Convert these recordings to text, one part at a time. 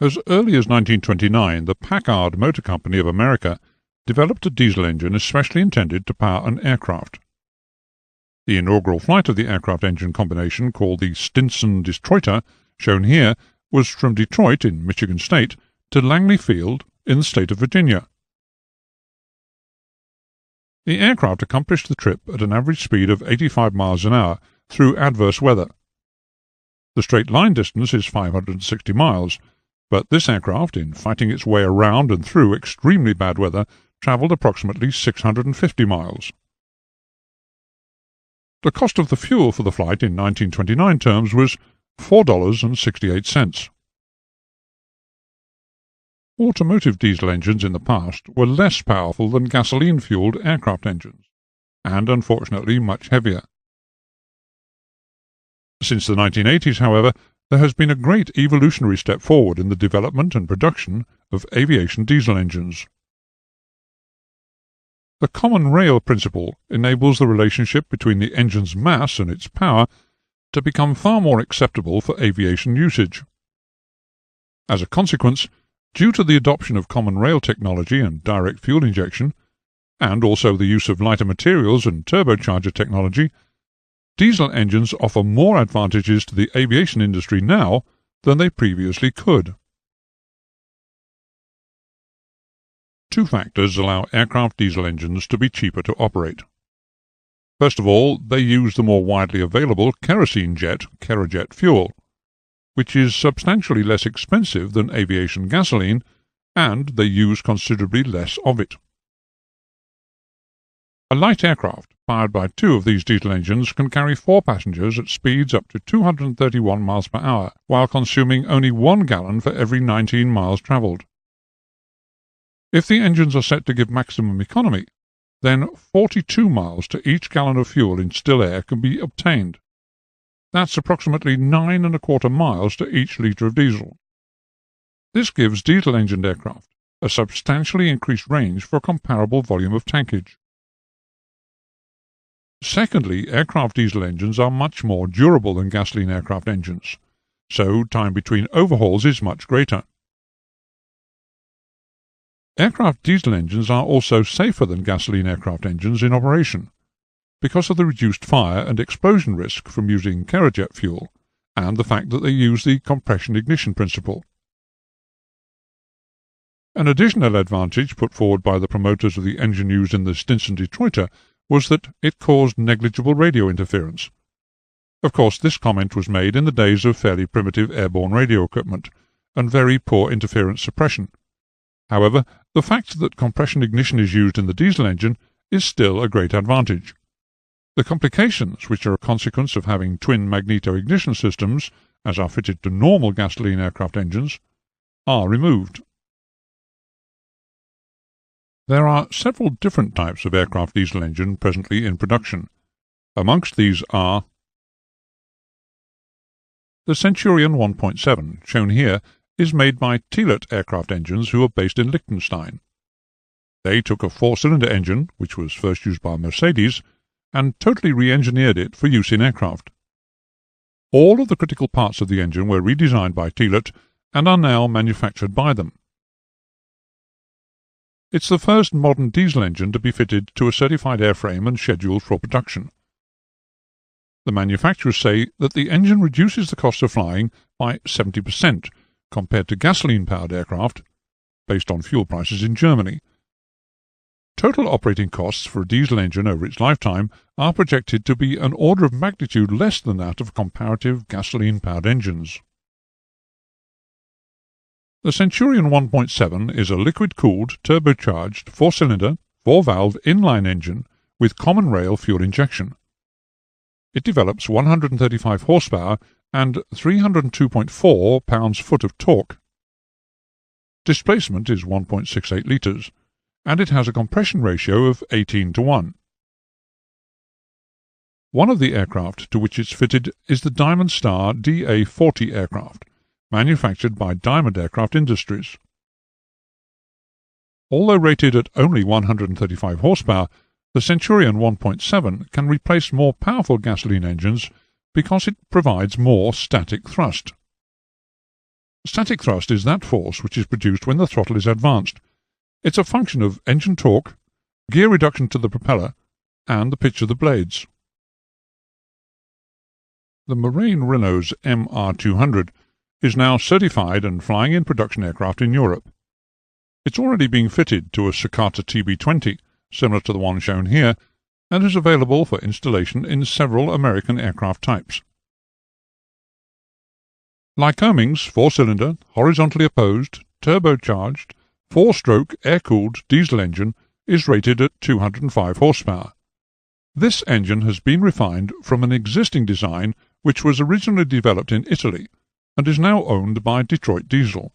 As early as 1929, the Packard Motor Company of America developed a diesel engine especially intended to power an aircraft. The inaugural flight of the aircraft engine combination, called the Stinson Destroyer, shown here, was from Detroit in Michigan State to Langley Field in the state of Virginia. The aircraft accomplished the trip at an average speed of 85 miles an hour through adverse weather. The straight line distance is 560 miles, but this aircraft, in fighting its way around and through extremely bad weather, travelled approximately 650 miles. The cost of the fuel for the flight in 1929 terms was $4.68. Automotive diesel engines in the past were less powerful than gasoline-fueled aircraft engines, and unfortunately much heavier. Since the 1980s, however, there has been a great evolutionary step forward in the development and production of aviation diesel engines. The common rail principle enables the relationship between the engine's mass and its power to become far more acceptable for aviation usage. As a consequence, due to the adoption of common rail technology and direct fuel injection, and also the use of lighter materials and turbocharger technology, diesel engines offer more advantages to the aviation industry now than they previously could. Two factors allow aircraft diesel engines to be cheaper to operate. First of all, they use the more widely available kerosene jet, Kerajet fuel, which is substantially less expensive than aviation gasoline, and they use considerably less of it. A light aircraft powered by two of these diesel engines can carry 4 passengers at speeds up to 231 miles per hour, while consuming only 1 gallon for every 19 miles travelled. If the engines are set to give maximum economy, then 42 miles to each gallon of fuel in still air can be obtained. That's approximately 9 1/4 miles to each litre of diesel. This gives diesel-engined aircraft a substantially increased range for a comparable volume of tankage. Secondly, aircraft diesel engines are much more durable than gasoline aircraft engines, so time between overhauls is much greater. Aircraft diesel engines are also safer than gasoline aircraft engines in operation, because of the reduced fire and explosion risk from using Kerajet fuel, and the fact that they use the compression ignition principle. An additional advantage put forward by the promoters of the engine used in the Stinson Destroyer was that it caused negligible radio interference. Of course, this comment was made in the days of fairly primitive airborne radio equipment, and very poor interference suppression. However, the fact that compression ignition is used in the diesel engine is still a great advantage. The complications, which are a consequence of having twin magneto-ignition systems, as are fitted to normal gasoline aircraft engines, are removed. There are several different types of aircraft diesel engine presently in production. Amongst these are the Centurion 1.7, shown here, is made by Telit aircraft engines who are based in Liechtenstein. They took a 4-cylinder engine, which was first used by Mercedes, and totally re-engineered it for use in aircraft. All of the critical parts of the engine were redesigned by Telit and are now manufactured by them. It's the first modern diesel engine to be fitted to a certified airframe and scheduled for production. The manufacturers say that the engine reduces the cost of flying by 70% compared to gasoline-powered aircraft, based on fuel prices in Germany. Total operating costs for a diesel engine over its lifetime are projected to be an order of magnitude less than that of comparative gasoline-powered engines. The Centurion 1.7 is a liquid-cooled, turbocharged, 4-cylinder, 4-valve inline engine with common rail fuel injection. It develops 135 horsepower and 302.4 pounds-foot of torque. Displacement is 1.68 litres, and it has a compression ratio of 18:1. One of the aircraft to which it's fitted is the Diamond Star DA-40 aircraft, manufactured by Diamond Aircraft Industries. Although rated at only 135 horsepower, the Centurion 1.7 can replace more powerful gasoline engines because it provides more static thrust. Static thrust is that force which is produced when the throttle is advanced. It's a function of engine torque, gear reduction to the propeller, and the pitch of the blades. The Marine Renault's MR200 is now certified and flying in production aircraft in Europe. It's already being fitted to a Cicata TB20, similar to the one shown here, and is available for installation in several American aircraft types. Lycoming's four-cylinder, horizontally opposed, turbocharged, four-stroke air-cooled diesel engine is rated at 205 horsepower. This engine has been refined from an existing design which was originally developed in Italy and is now owned by Detroit Diesel.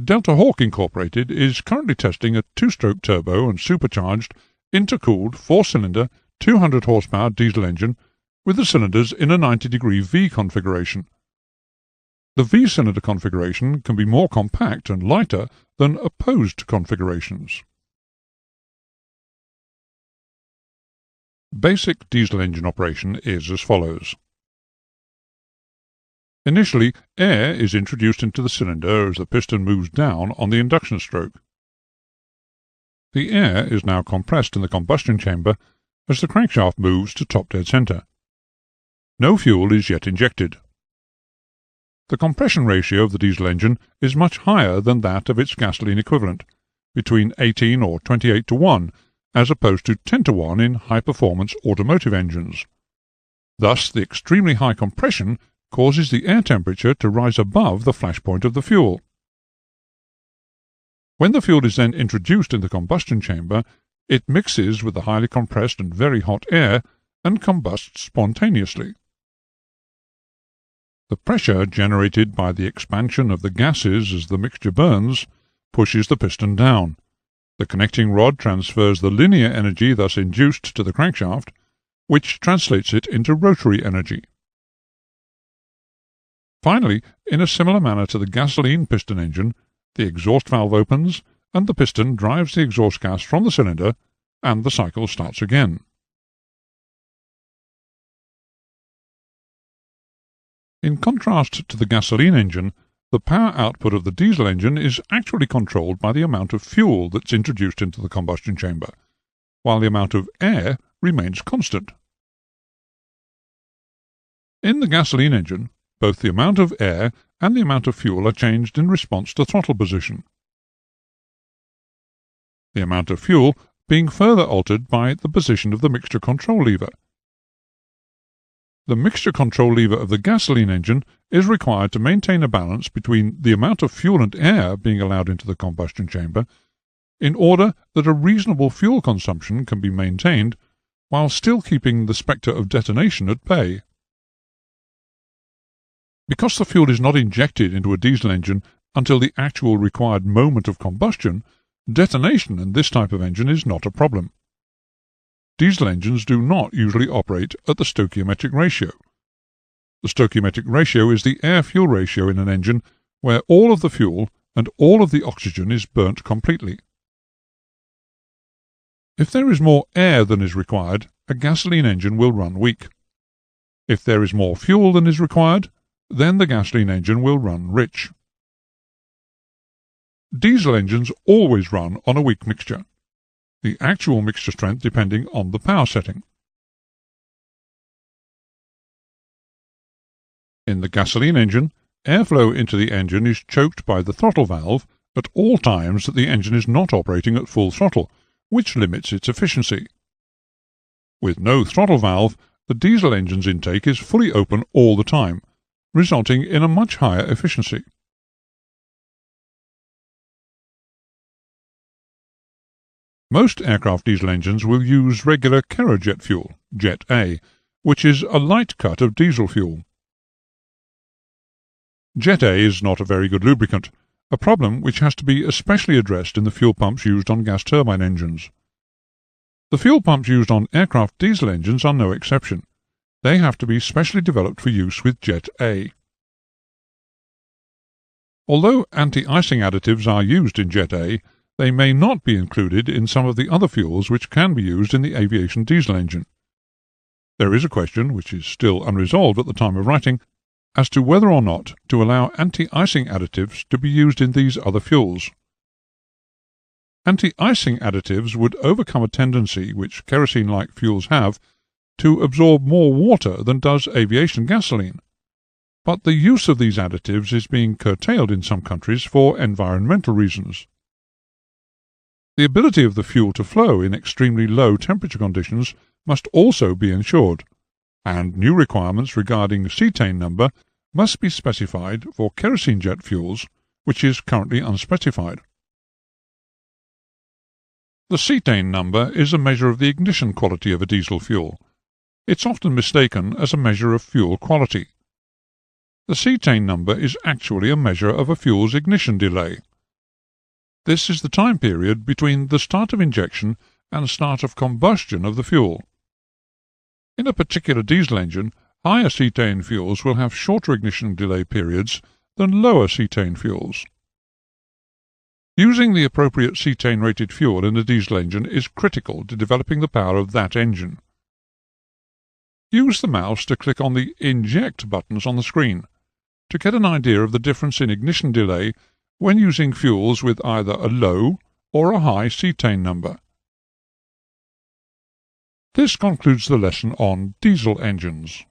Delta Hawk Incorporated is currently testing a two-stroke turbo and supercharged, intercooled, four-cylinder, 200 horsepower diesel engine with the cylinders in a 90-degree V configuration. The V-cylinder configuration can be more compact and lighter than opposed configurations. Basic diesel engine operation is as follows. Initially, air is introduced into the cylinder as the piston moves down on the induction stroke. The air is now compressed in the combustion chamber as the crankshaft moves to top dead center. No fuel is yet injected. The compression ratio of the diesel engine is much higher than that of its gasoline equivalent, between 18 or 28 to 1, as opposed to 10 to 1 in high-performance automotive engines. Thus, the extremely high compression causes the air temperature to rise above the flash point of the fuel. When the fuel is then introduced in the combustion chamber, it mixes with the highly compressed and very hot air and combusts spontaneously. The pressure generated by the expansion of the gases as the mixture burns pushes the piston down. The connecting rod transfers the linear energy thus induced to the crankshaft, which translates it into rotary energy. Finally, in a similar manner to the gasoline piston engine, the exhaust valve opens and the piston drives the exhaust gas from the cylinder, and the cycle starts again. In contrast to the gasoline engine, the power output of the diesel engine is actually controlled by the amount of fuel that's introduced into the combustion chamber, while the amount of air remains constant. In the gasoline engine, both the amount of air and the amount of fuel are changed in response to throttle position. The amount of fuel being further altered by the position of the mixture control lever. The mixture control lever of the gasoline engine is required to maintain a balance between the amount of fuel and air being allowed into the combustion chamber, in order that a reasonable fuel consumption can be maintained while still keeping the spectre of detonation at bay. Because the fuel is not injected into a diesel engine until the actual required moment of combustion, detonation in this type of engine is not a problem. Diesel engines do not usually operate at the stoichiometric ratio. The stoichiometric ratio is the air-fuel ratio in an engine where all of the fuel and all of the oxygen is burnt completely. If there is more air than is required, a gasoline engine will run weak. If there is more fuel than is required, then the gasoline engine will run rich. Diesel engines always run on a weak mixture, the actual mixture strength depending on the power setting. In the gasoline engine, airflow into the engine is choked by the throttle valve at all times that the engine is not operating at full throttle, which limits its efficiency. With no throttle valve, the diesel engine's intake is fully open all the time, resulting in a much higher efficiency. Most aircraft diesel engines will use regular Kerojet fuel, Jet A, which is a light cut of diesel fuel. Jet A is not a very good lubricant, a problem which has to be especially addressed in the fuel pumps used on gas turbine engines. The fuel pumps used on aircraft diesel engines are no exception. They have to be specially developed for use with Jet A. Although anti-icing additives are used in Jet A, they may not be included in some of the other fuels which can be used in the aviation diesel engine. There is a question, which is still unresolved at the time of writing, as to whether or not to allow anti-icing additives to be used in these other fuels. Anti-icing additives would overcome a tendency which kerosene-like fuels have to absorb more water than does aviation gasoline, but the use of these additives is being curtailed in some countries for environmental reasons. The ability of the fuel to flow in extremely low temperature conditions must also be ensured, and new requirements regarding cetane number must be specified for kerosene jet fuels, which is currently unspecified. The cetane number is a measure of the ignition quality of a diesel fuel. It's often mistaken as a measure of fuel quality. The cetane number is actually a measure of a fuel's ignition delay. This is the time period between the start of injection and start of combustion of the fuel. In a particular diesel engine, higher cetane fuels will have shorter ignition delay periods than lower cetane fuels. Using the appropriate cetane-rated fuel in a diesel engine is critical to developing the power of that engine. Use the mouse to click on the Inject buttons on the screen to get an idea of the difference in ignition delay when using fuels with either a low or a high cetane number. This concludes the lesson on diesel engines.